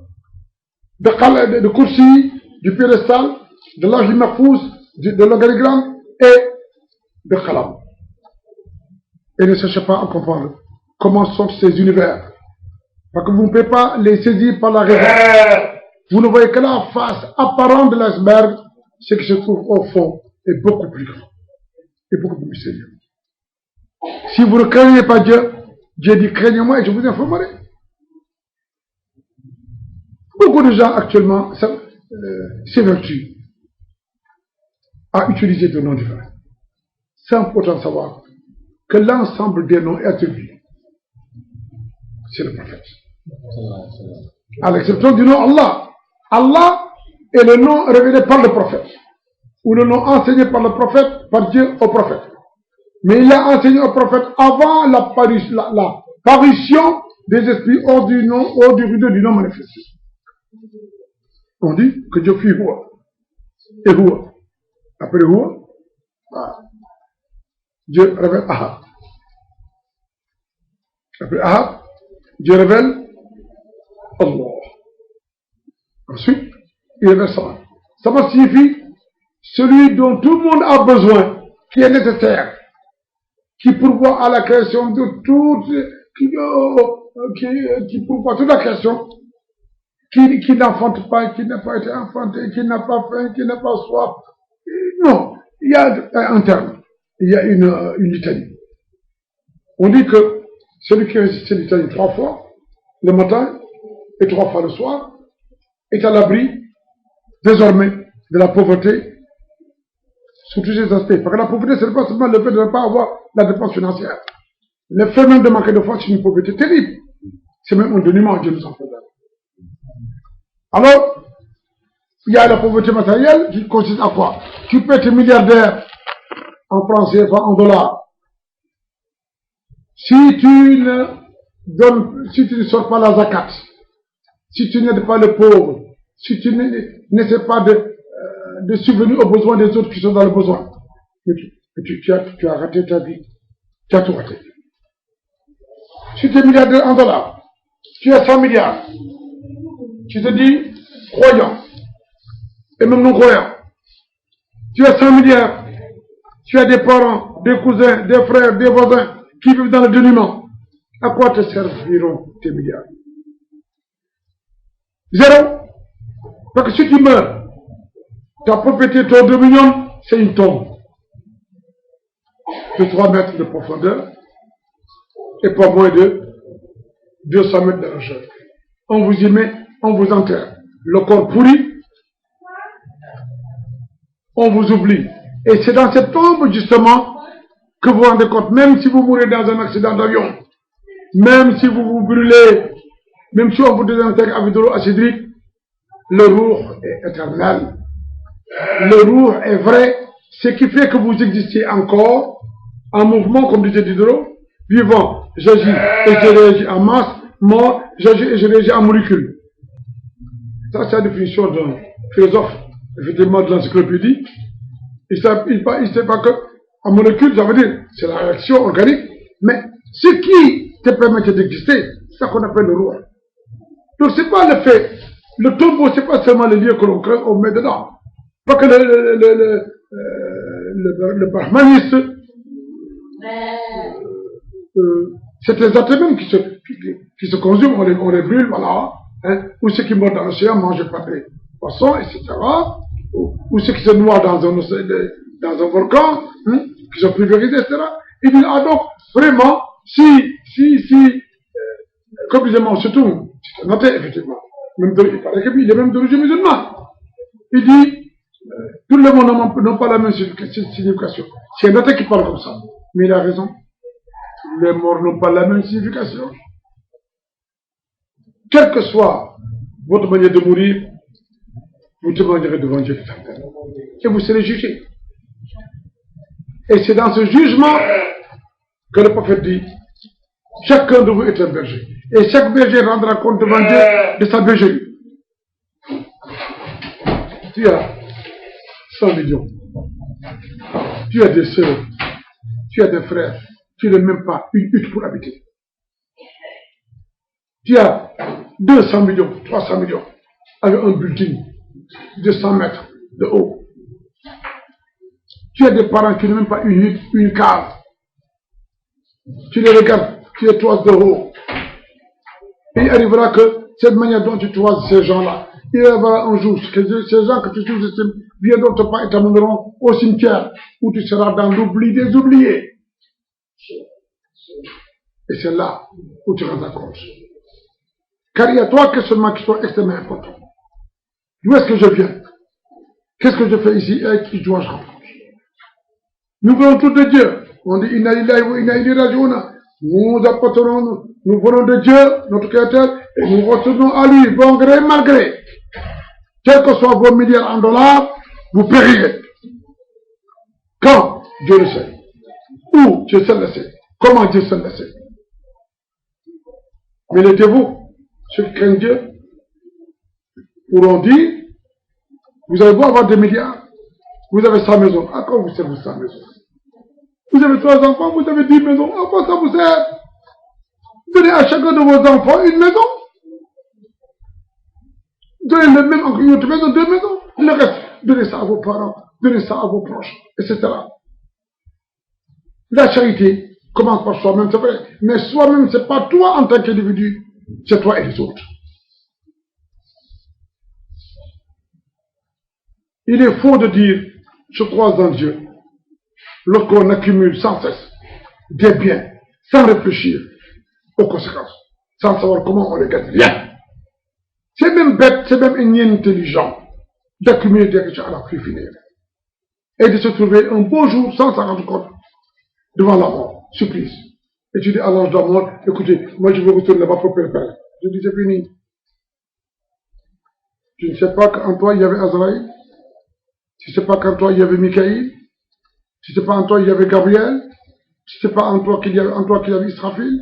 S1: de Kursi, du piédestal, de l'Ajli Mahfouz, de l'organigramme et de Khalam. Et ne cherchez pas à comprendre comment sont ces univers. Parce que vous ne pouvez pas les saisir par la raison. Vous ne voyez que la face apparente de l'iceberg, ce qui se trouve au fond est beaucoup plus grand et beaucoup plus mystérieux. Si vous ne craignez pas Dieu, Dieu dit craignez-moi et je vous informerai. Beaucoup de gens actuellement s'évertuent à utiliser des noms divins, sans pourtant savoir que l'ensemble des noms est attribué. C'est le prophète. À l'exception du nom Allah. Allah est le nom révélé par le prophète. ou le nom enseigné par le prophète, par Dieu au prophète. Mais il a enseigné au prophète avant l'apparition des esprits hors du rideau du nom manifesté. On dit que Dieu fit Hua. Et Hua. Après Hua, Dieu révèle Ahab. Après Ahab, Dieu révèle Allah. Ensuite, il révèle Sama. Sama signifie celui dont tout le monde a besoin, qui est nécessaire, qui pourvoit à la création de toute, qui pourvoit toute la création, qui n'enfante pas, qui n'a pas été enfanté, qui n'a pas faim, qui n'a pas soif. Non, il y a un terme, il y a une litanie. On dit que celui qui récite cette litanie 3 fois, le matin et 3 fois le soir, est à l'abri, désormais, de la pauvreté, sous tous ces aspects. Parce que la pauvreté, ce n'est pas seulement le fait de ne pas avoir la dépense financière. Le fait même de manquer de foi, c'est une pauvreté terrible. C'est même un dénuement, Dieu nous en fait. Alors, il y a la pauvreté matérielle qui consiste à quoi? Tu peux être milliardaire en francs CFA, en dollars. Si tu ne sors pas la zakat, si tu n'aides pas le pauvre, si tu n'essaies pas de subvenir aux besoins des autres qui sont dans le besoin, tu as raté ta vie. Tu as tout raté. Si tu es milliardaire en dollars, tu as 100 milliards, tu te dis croyant, et même non croyant, tu as 100 milliards, tu as des parents, des cousins, des frères, des voisins qui vivent dans le dénuement. À quoi te serviront tes milliards? Zéro. Parce que si tu meurs, ta propriété, ton dominion, c'est une tombe de 3 mètres de profondeur et pas moins de 200 mètres de largeur. On vous y met, on vous enterre. Le corps pourri, on vous oublie. Et c'est dans cette tombe, justement, que vous vous rendez compte, même si vous mourrez dans un accident d'avion, même si vous vous brûlez, même si on vous désintègre avec de l'eau acidique, le roux est éternel. Le roux est vrai, ce qui fait que vous existez encore, en mouvement, comme disait Diderot, vivant, j'agis et je réagis en masse, mort, j'agis et je réagis en molécule. Ça, c'est la définition d'un philosophe, effectivement, de l'encyclopédie. Il ne sait pas que, en molécule, ça veut dire, c'est la réaction organique, mais ce qui te permet d'exister, c'est ça qu'on appelle le roux. Donc, c'est pas le fait. Le tombeau, c'est pas seulement le lieu que l'on crée, on met dedans. Pas que le brahmanisme, c'est des êtres même qui se consument, on les brûle, voilà. Hein, ou ceux qui meurent dans l'océan mangent pas des poissons, etc. Ou ceux qui se noient dans un volcan, hein, qui sont pulvérisés, etc. Il dit, ah donc, vraiment, comme disait Mao Tse-tung, c'est noté, effectivement. Il paraît qu'il est même d'origine musulmane. Il dit, tout le monde n'a pas la même signification. C'est un autre qui parle comme ça. Mais il a raison. Les morts n'ont pas la même signification. Quelle que soit votre manière de mourir, vous témoignerez devant Dieu l'éternel. Et vous serez jugés. Et c'est dans ce jugement que le prophète dit, chacun de vous est un berger. Et chaque berger rendra compte devant Dieu de sa bergerie. Tu as 100 millions. Tu as des sœurs. Tu as des frères. Tu n'as même pas une hutte pour habiter. Tu as 200 millions, 300 millions, avec un building de 100 mètres de haut. Tu as des parents qui n'ont même pas une hutte, une cave. Tu les regardes, tu les toises de haut. Et il arrivera que cette manière dont tu toises ces gens-là, il arrivera un jour que ces gens que tu sous-estimes viendront te pas et t'amèneront au cimetière où tu seras dans l'oubli des oubliés. Et c'est là où tu rends compte. Car il y a 3 questionnements qui sont extrêmement importants. D'où est-ce que je viens? Qu'est-ce que je fais ici et qui dois-je rencontrer? Nous venons tous de Dieu. On dit Inna lillahi wa inna ilayhi raji'un. Nous appartenons, nous venons de Dieu, notre Créateur, et nous retournons à lui, bon gré, mal gré. Quels que soient vos milliards en dollars, vous périrez. Quand? Dieu le sait. Où? Dieu seul le sait. Comment? Dieu seul le sait. Mais les dévots, ceux qui craignent Dieu, pourront dire, vous avez beau avoir des milliards, vous avez 100 maisons. À quoi vous servez 100 maisons? Vous avez 3 enfants, vous avez 10 maisons. À quoi ça vous sert? Donnez à chacun de vos enfants une maison. Donnez le même en une autre maison, 2 maisons. Le reste, donnez ça à vos parents, donnez ça à vos proches, etc. La charité commence par soi-même, c'est vrai. Mais soi-même, c'est pas toi en tant qu'individu, c'est toi et les autres. Il est faux de dire, je crois en Dieu, lorsqu'on accumule sans cesse des biens, sans réfléchir aux conséquences, sans savoir comment on les gagne. Bien. C'est même bête, c'est même inintelligent d'accumuler des richesses à la plus finir. Et de se trouver un beau jour sans s'en rendre compte devant la mort, supplice. Et tu dis à l'ange de la mort, écoutez, moi je veux retourner là-bas pour préparer. Je dis, c'est fini. Tu ne sais pas qu'en toi il y avait Azraïl? Tu ne sais pas qu'en toi il y avait Michaïl? Tu ne sais pas en toi il y avait Gabriel? Tu ne sais pas en toi qu'il y avait Israfil?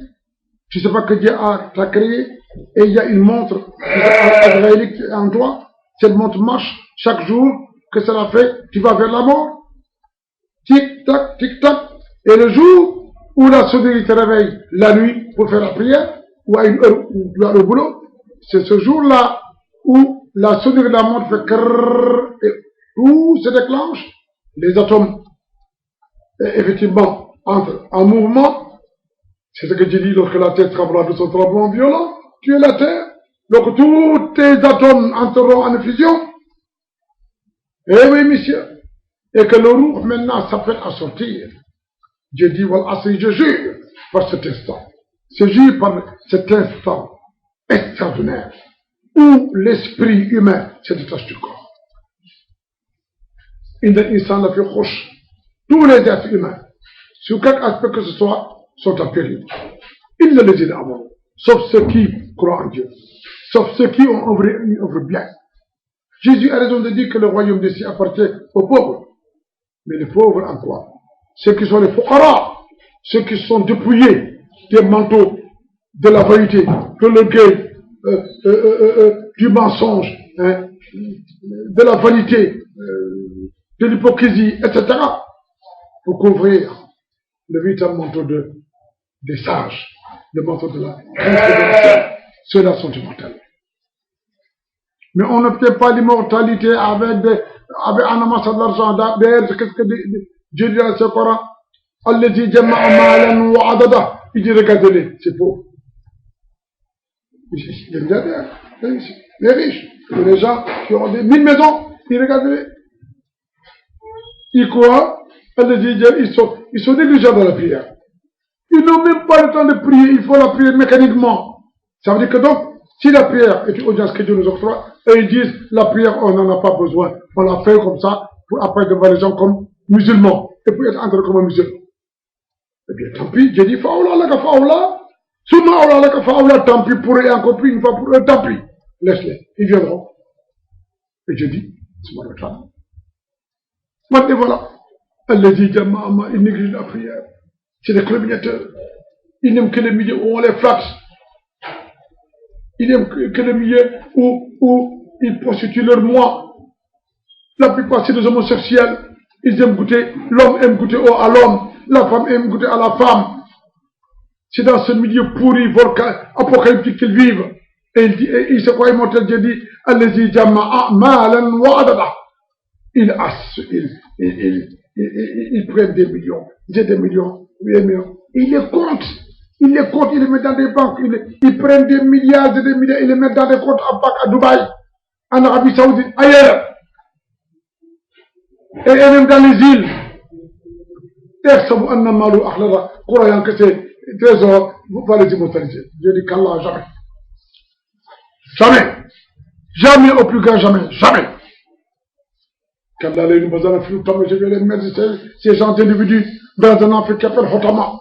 S1: Tu ne sais pas que Dieu t'a créé et il y a une montre azraélique en toi? Cette montre marche chaque jour que cela fait, tu vas vers la mort. Tic-tac, tic-tac. Et le jour où la sonnerie te réveille la nuit pour faire la prière, ou à une heure où tu vas au boulot, c'est ce jour-là où la sonnerie de la montre fait crrrr, et tout se déclenche, les atomes, effectivement, entrent en mouvement. C'est ce que Dieu dit lorsque la terre tremblera de son tremblement violent. Tu es la terre. Donc tous tes atomes entreront en fusion. Eh oui, monsieur. Et que le roux maintenant s'appelle à sortir. Dieu dit, voilà, je jure par cet instant. Je jure par cet instant extraordinaire où l'esprit humain se détache du corps. Tous les êtres humains, sur quelque aspect que ce soit, sont en péril. Ils ne les aident à mort, sauf ceux qui croient en Dieu, sauf ceux qui ont œuvré bien. Jésus a raison de dire que le royaume des cieux appartient aux pauvres. Mais les pauvres en quoi? Ceux qui sont les fuqara, ceux qui sont dépouillés des manteaux de la vérité, de l'orgueil, du mensonge, hein, de la vanité, de l'hypocrisie, etc. pour couvrir le véritable manteau des sages, le manteau de la révélation. Ceux-là sont immortels. Mais on n'obtient pas l'immortalité avec un amassage de l'argent. D'ailleurs, qu'est-ce que Dieu dit dans ce Coran? Allazi jama'a malan wa adada. Il dit, regardez-les, c'est faux. Les riches, les gens qui ont des 1000 maisons, ils regardent-les. Ils croient, ils sont négligents dans la prière. Ils n'ont même pas le temps de prier, il faut la prier mécaniquement. Ça veut dire que donc, si la prière est une audience que Dieu nous octroie, et ils disent, la prière, on n'en a pas besoin. On l'a fait comme ça, pour après devant les gens comme musulmans, et pour être entré comme un musulman. Eh bien, tant pis, Dieu dit, fa'oula, laka fa'oula. Souma oula, laka fa'oula, tant pis pour eux, et encore plus, une fois pour eux, tant pis. Laisse-les, ils viendront. Et Dieu dit, c'est moi le temps. Maintenant, voilà. Elle dit, ils négligent la prière. C'est des criminateurs. Ils n'aiment que les milieux où on les flatte. Ils n'aiment que les milieux où ils prostituent leur moi. La plupart, c'est des homosexuels. Ils aiment goûter, l'homme aime goûter à l'homme, la femme aime goûter à la femme. C'est dans ce milieu pourri, apocalyptique qu'ils vivent. Et il se croit immortel, Dieu dit, allez-y, jama'a malan wa adada. Ils prennent des millions, des millions, des millions. Ils les comptent, ils les mettent dans des banques, ils prennent des milliards et des milliards, ils les mettent dans des comptes à Dubaï, en Arabie Saoudite, ailleurs. Et même dans les îles. Croyant que ces trésors vont les immortaliser. Dieu dit qu'Allah, jamais. Jamais. Jamais au plus grand jamais. Jamais. Qu'Allah les nous a fait le temps, je vais les mettre ces gens individus dans un enfer qui appelle Hotama.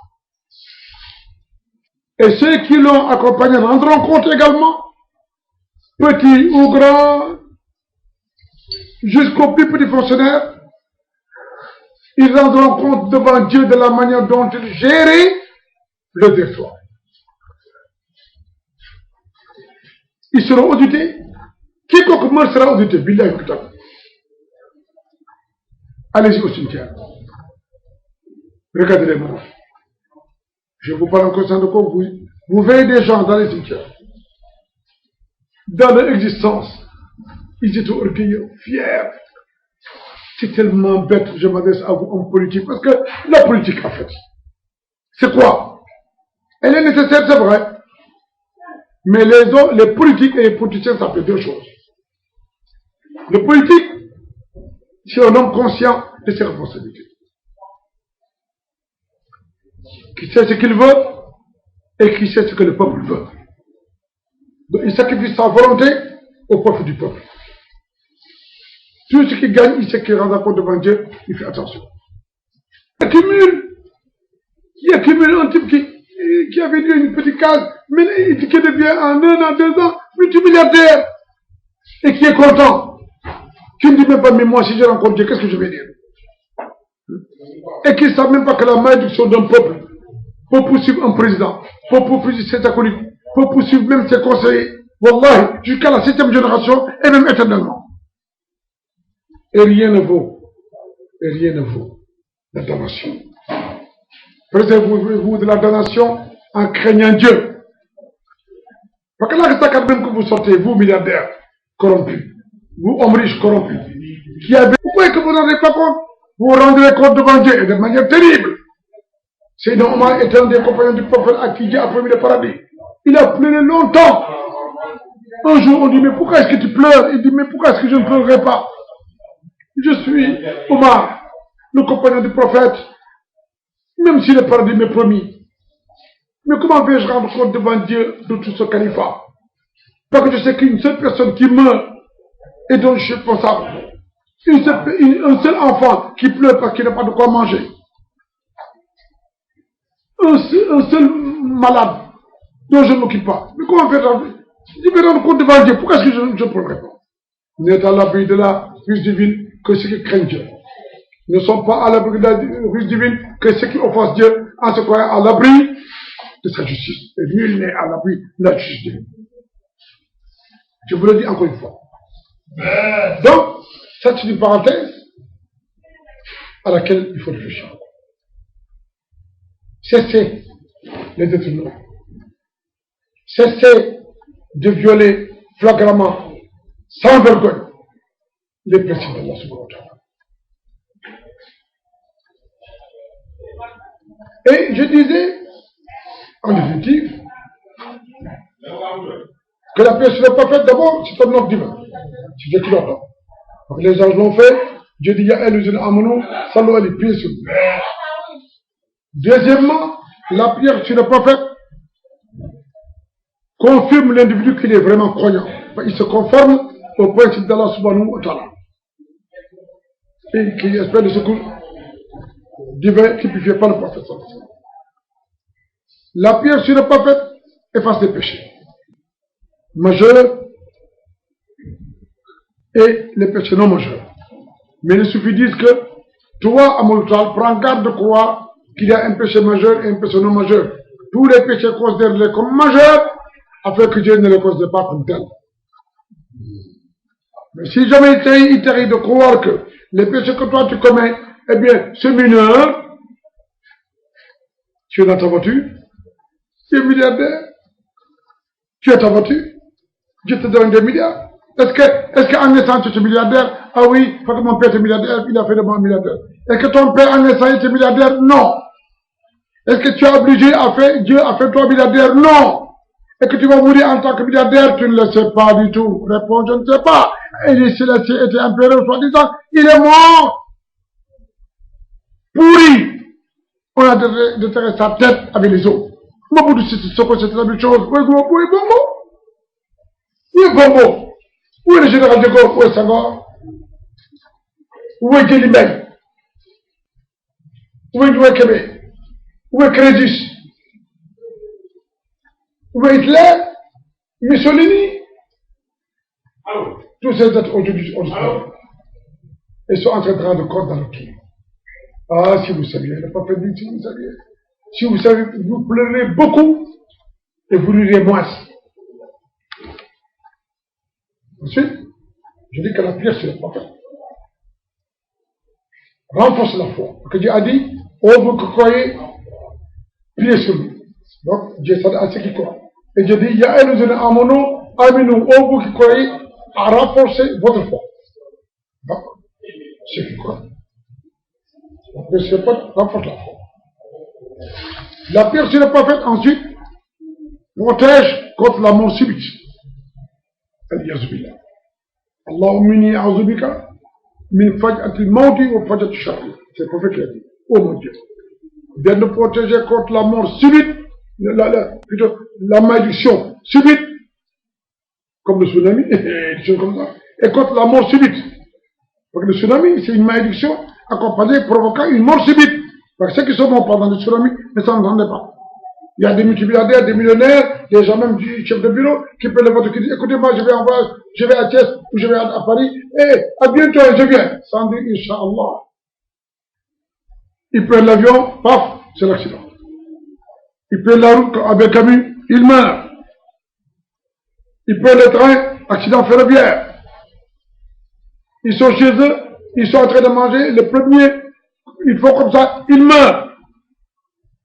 S1: Et ceux qui l'ont accompagné rendront compte également, petits ou grands, jusqu'aux plus petits fonctionnaires. Ils rendront compte devant Dieu de la manière dont ils géraient le territoire. Ils seront audités. Quiconque meurt sera audité. Billahi kitab. Allez-y au cimetière. Regardez les morts. Je vous parle en conscience de quoi vous voyez des gens dans les cimetières. Dans leur existence, ils étaient orgueilleux, fiers. C'est tellement bête, je m'adresse à vous en politique, parce que la politique, en fait, c'est quoi? Elle est nécessaire, c'est vrai. Mais les politiques et les politiciens, ça fait deux choses. Le politique, c'est un homme conscient de ses responsabilités, qui sait ce qu'il veut et qui sait ce que le peuple veut. Donc, il sacrifie sa volonté au profit du peuple. Tout ce qu'il gagne, il sait qu'il rend compte devant Dieu, il fait attention. Il accumule un type qui avait dit une petite case, mais qui devient en 1 an, 2 ans, multimilliardaire, et qui est content. Qui ne dit même pas, mais moi, si je rencontre Dieu, qu'est-ce que je vais dire? Et qui ne savent même pas que la malédiction d'un peuple peut poursuivre un président, peut poursuivre ses acolytes, peut poursuivre même ses conseillers, wallahi, jusqu'à la 7e génération, et même éternellement. Et rien ne vaut la damnation. Préservez-vous de la damnation en craignant Dieu. Parce que là, c'est même que vous sortez, vous milliardaires corrompus, vous hommes riches corrompus, vous croyez que vous n'en rendez pas compte? Vous vous rendrez compte devant Dieu et de manière terrible. C'est Omar est un des compagnons du prophète à qui Dieu a promis le paradis. Il a pleuré longtemps. Un jour, on dit, mais pourquoi est-ce que tu pleures? Il dit, mais pourquoi est-ce que je ne pleurerai pas? Je suis Omar, le compagnon du prophète, même si le paradis m'est promis. Mais comment vais-je rendre compte devant Dieu de tout ce califat? Parce que je sais qu'une seule personne qui meurt et dont je suis responsable, un seul enfant qui pleure parce qu'il n'a pas de quoi manger, un seul malade dont je ne m'occupe pas. Mais comment faire? Je vais rendre compte devant Dieu. Pourquoi est-ce que je ne pleurerai pas? N'est à l'abri de la ruse divine que ceux qui craignent Dieu. Ne sont pas à l'abri de la ruse divine que ceux qui offensent Dieu en se croyant à l'abri de sa justice. Et nul n'est à l'abri de la justice divine. Je vous le dis encore une fois. Donc, ça c'est une parenthèse à laquelle il faut réfléchir. Cessez les détournements. Cessez de violer flagramment, sans vergogne, les principes d'Allah subhanahu wa ta'ala. Et je disais, en définitive, que la paix ne soit pas faite d'abord, c'est un ordre divin. C'est Dieu qui l'ordonne. Donc les anges l'ont fait, Dieu dit, ya eluzin amanu, sallu ali, priez sur lui. Deuxièmement, la prière sur le prophète confirme l'individu qu'il est vraiment croyant. Il se conforme au principe d'Allah subhanahu wa ta'ala. Et qu'il espère le secours divin qui ne purifiait pas le prophète. La prière sur le prophète efface les péchés majeurs et les péchés non majeurs. Mais il suffit de dire que toi, Amoultal, prends garde de croire qu'il y a un péché majeur et un péché non majeur. Tous les péchés considèrent-les comme majeurs afin que Dieu ne les considère pas comme tels. Mais si jamais il t'arrive de croire que les péchés que toi tu commets, eh bien, c'est mineur, tu es dans ta voiture, tu es milliardaire, tu as ta voiture, Dieu te donne des milliards. Est-ce qu'en naissant tu es milliardaire? Ah oui, parce que mon père était milliardaire, il a fait de moi milliardaire. Est-ce que ton père en naissant était milliardaire? Non. Est-ce que tu as obligé à faire, Dieu a fait toi milliardaire? Non. Est-ce que tu vas mourir en tant que milliardaire? Tu ne le sais pas du tout. Réponds, je ne sais pas. Et les Célestiers étaient empereurs, soi-disant, il est mort. Pourri. On a déterré sa tête avec les os. Maboudou, c'est la même chose. Où est Bongo? Où est Bongo? Où est le général de Gaulle? Où est Senghor? Où est Guélimel? Où est Doué Kébé? Où est Crédis? Où est Hitler? Mussolini? Tous ces êtres aujourd'hui, ils sont en train de rendre compte dans le tout. Ah, si vous saviez, le prophète dit, si vous saviez. Si vous savez, vous pleurez beaucoup et vous rirez moins. Ensuite, je dis que la prière, c'est le prophète. Renforce la foi. Que Dieu a dit, oh vous qui croyez, priez sur lui. Donc, Dieu s'adresse à ceux qui croient. Et Dieu dit, ya ayyuhallazina amanu, aminu, oh vous qui croyez, à renforcer votre foi. Donc, ceux qui croient. Donc, le prophète renforce la foi. La prière sur le prophète, ensuite, protège contre la mort subite. Al-Yazbillah. Allahumma inni a'udhubika min faj'atil mawti wa faj'atil sharri. C'est le prophète qui a dit. Oh mon Dieu. De nous protéger contre la mort subite, plutôt la malédiction subite, comme le tsunami, des choses comme ça, et contre la mort subite. Parce que le tsunami, c'est une malédiction accompagnée, provoquant une mort subite. Parce que ceux qui sont morts pendant le tsunami ne s'en rendaient pas. Il y a des multimilliardaires, des millionnaires, des gens même du chef de bureau qui peuvent le voir qui disent, écoutez, moi je vais en voyage, je vais à Thiès ou je vais à Paris, et à bientôt, je viens. Sans dire, Inch'Allah. Il prend l'avion, paf, c'est l'accident. Il prend la route avec Camus, il meurt. Il prend le train, accident ferroviaire. Ils sont chez eux, ils sont en train de manger, le premier, ils font comme ça, ils meurent.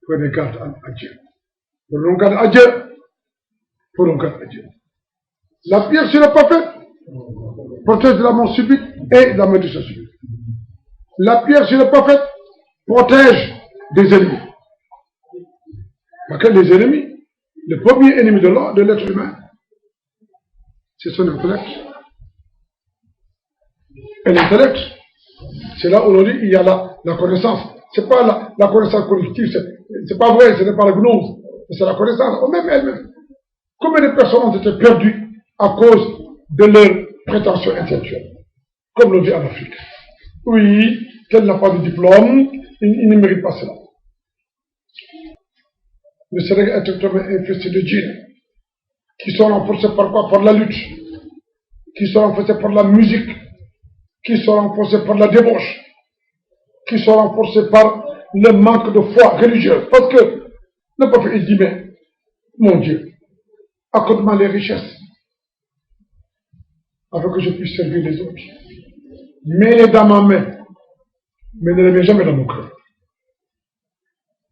S1: Prenez garde à Dieu. Prenons garde à Dieu. Prenons garde à Dieu. La prière sur le prophète protège de la mort subite et de la malédiction subite. La prière sur le prophète protège des ennemis. Parce que les ennemis, le premier ennemi de l'être humain, c'est son intellect. Et l'intellect, c'est là où l'on dit il y a la connaissance. C'est pas la connaissance collective, c'est pas vrai, ce n'est pas la gnose, c'est la connaissance, ou même elle-même. Combien de personnes ont été perdues à cause de leur prétention intellectuelle, comme l'on dit en Afrique. Oui, tel n'a pas de diplôme, il ne mérite pas cela. Le Sénégal est totalement infesté de djinns, qui sont renforcés par quoi? Par la lutte, qui sont renforcés par la musique, qui sont renforcés par la débauche, qui sont renforcés par le manque de foi religieuse. Parce que le prophète il dit, mais, mon Dieu, accorde-moi les richesses, afin que je puisse servir les autres. Mets-les dans ma main, mais ne les mets jamais dans mon cœur.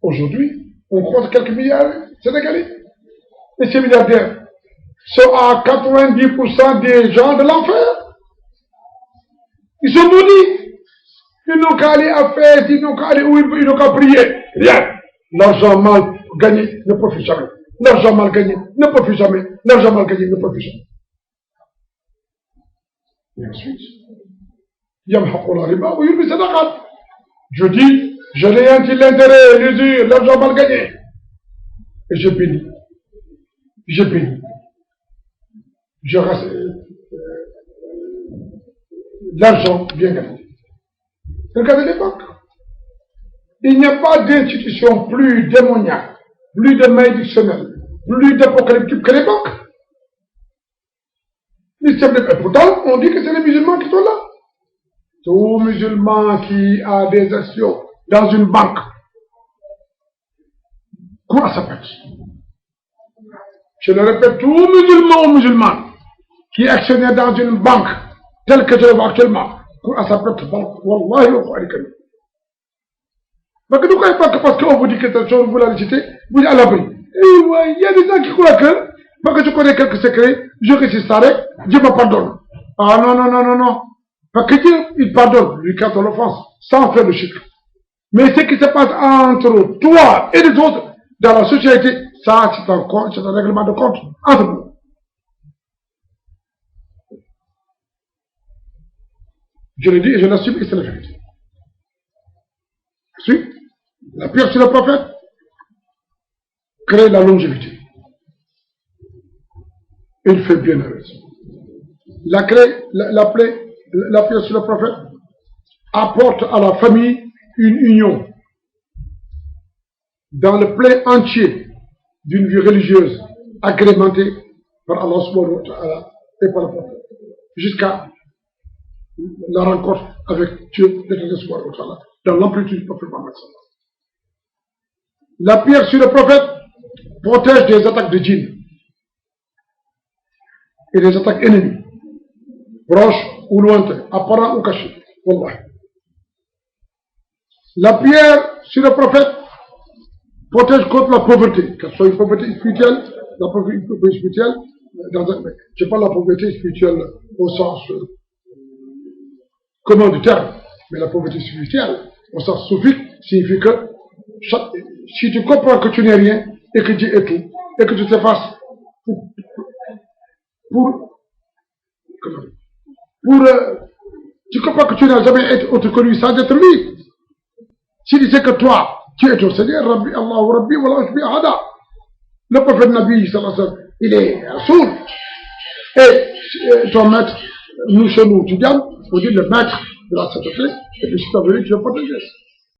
S1: Aujourd'hui, on croise quelques milliards Sénégalais. Et ces milliardaires sont à 90% des gens de l'enfer. Ils sont maudits. Ils n'ont qu'à aller à faire, ils n'ont qu'à aller où ils n'ont qu'à prier. Rien. L'argent mal gagné ne profite jamais. L'argent mal gagné ne profite jamais. L'argent mal gagné ne profite jamais. Et ensuite, je dis, je néantis l'intérêt, l'usure, l'argent mal gagné. Et je bénis. Je bénis. Je reste l'argent bien gagné. Regardez les banques. Il n'y a pas d'institution plus démoniaque, plus de malédictionnelle, plus d'apocalyptique que les banques. Et pourtant, on dit que c'est les musulmans qui sont là. Tout musulman qui a des actions dans une banque court à sa perte. Je le répète, tout musulman ou musulman qui est actionnaire dans une banque telle que je le vois actuellement court à sa perte. Wallahi wa khalikan. Parce que nous ne croyons pas que parce qu'on vous dit que cette chose, vous la récitez, vous êtes à l'abri. Il y a des gens qui courent à cœur. Parce que je connais quelques secrets, je récite ça, Dieu me pardonne. Ah non, non, non, non, non. Parce que Dieu, il pardonne, lui quand on l'offense, sans faire le chiffre. Mais ce qui se passe entre toi et les autres dans la société, ça, c'est un règlement de compte entre nous. Je le dis et je l'assume et c'est la vérité. Ensuite, la prière sur le prophète crée la longévité. Une femme bienheureuse. La prière sur le prophète apporte à la famille une union dans le plein entier d'une vie religieuse agrémentée par Allah subhanahu wa ta'ala et par le prophète jusqu'à la rencontre avec Dieu, l'éternel subhanahu wa ta'ala. dans l'amplitude du prophète Mohammed. La prière sur le prophète protège des attaques de djinns et des attaques ennemies, proches ou lointains, apparents ou cachés. Wallah. La prière sur le prophète protège contre la pauvreté, qu'elle soit une pauvreté spirituelle, la pauvreté spirituelle, je parle de la pauvreté spirituelle au sens commun du terme, mais la pauvreté spirituelle, au sens soufique, signifie que si tu comprends que tu n'es rien et que Dieu est tout, et que tu t'effaces tu comprends que tu n'as jamais été autre que lui sans être lui. S'il disait que toi, tu es ton Seigneur, Rabbi, Allahu Rabbi, wa la ushbi ahada. Le prophète Nabi, sallallahu alayhi wa sallam, il est Rasoul. Et ton maître, nous chez nous, tu gagnes, faut dire le maître de la sainteté, et puis si tu as venu, tu le protéger.